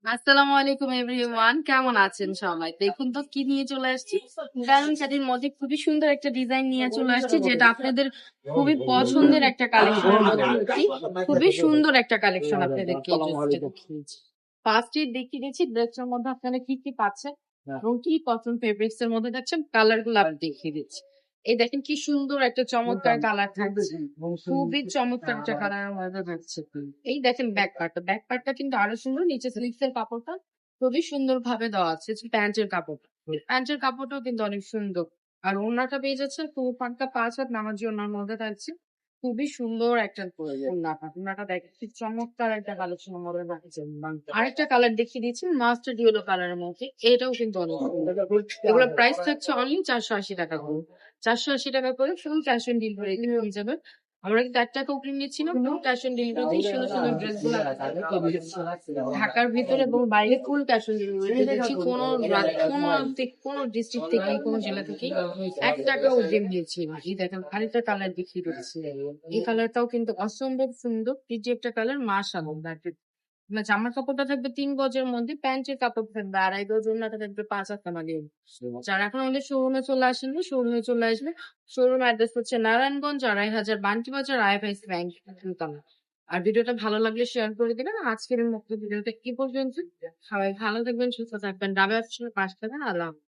আসসালামু আলাইকুম এভরিওয়ান, কেমন আছেন সবাই? দেখুন তো কি নিয়ে চলে আসছি। গার্মেন্টস শাড়ির মধ্যে খুবই সুন্দর একটা ডিজাইন নিয়ে চলে আসছি, যেটা আপনাদের খুবই পছন্দের একটা কালেকশনের মধ্যে একটি খুবই সুন্দর একটা কালেকশন আপনাদেরকে দেখিয়েছি। ফার্স্টে দেখিয়ে দিচ্ছি ড্রেসটার মধ্যে আপনারা কি কি পাচ্ছেন এবং কি কটন ফেব্রিক্স এর মধ্যে দেখছেন, কালার গুলো আমি দেখিয়ে দিচ্ছি। এই দেখেন কি সুন্দর একটা চমৎকার কালার থাকছে, খুবই চমৎকার একটা কালার মধ্যে থাকছে। এই দেখেন ব্যাক পার্টটা কিন্তু আরো সুন্দর, নিচে স্লিভস এর কাপড়টা খুবই সুন্দর ভাবে দেওয়া আছে। প্যান্টের কাপড়টাও কিন্তু অনেক সুন্দর। আর ওড়নাটা পেয়ে যাচ্ছে পুরো পাক্কা 5 হাত নামাজি ওড়নার মধ্যে থাকছে। খুবই সুন্দর একটা ওড়নাটা দেখেন কি চমৎকার একটা কালেকশন মধ্যে থাকছে। আরেকটা কালার দেখিয়ে দিচ্ছি মাস্টার্ড ইয়েলো কালারের মধ্যে, এটাও কিন্তু অনেক সুন্দর। এগুলো প্রাইস থাকছে অনলি 480 টাকা করে। 480 টাকা করে ফুল ক্যাশ অন ডেলিভারি হয়ে যাবে। আমরা কিন্তু 1 টাকা অগ্রিম নিচ্ছি না, ফুল ক্যাশ অন ডেলিভারি সুন্দর সুন্দর ড্রেস গুলো ঢাকার ভিতরে এবং বাইরে ফুল ক্যাশ অন ডেলিভারি দিচ্ছি। কোনো ডিস্ট্রিক্ট থেকে কোনো জেলা থেকে 1 টাকা অগ্রিম দিয়েছি না। এই দেখেন আরেকটা কালার দেখিয়ে দিচ্ছি, এই কালারটাও কিন্তু অসম্ভব সুন্দর, পিজি একটা কালার, মাশাআল্লাহ। জামার কাপড়টা থাকবে 3 গজের মধ্যে, প্যান্টের কাপড় থাকবে 2.5 গজ, ওড়নাটা থাকবে 5 হাত নামাজি। যারা এখন আমাদের শোরুমে চলে আসেন, শোরুমে চলে আসবে। শোরুম অ্যাড্রেস হচ্ছে নারায়ণগঞ্জ, 2.5 বান্টি বাজার, আইএফআইস ব্যাংক। আর ভিডিওটা ভালো লাগলে শেয়ার করে দিবেন। আজকের মতো ভিডিওটা কি পর্যন্ত। সবাই ভালো থাকবেন, সুস্থ থাকবেন, ডাবে আসলে পাশ থাকবেন। আল্লাহ হাফেজ।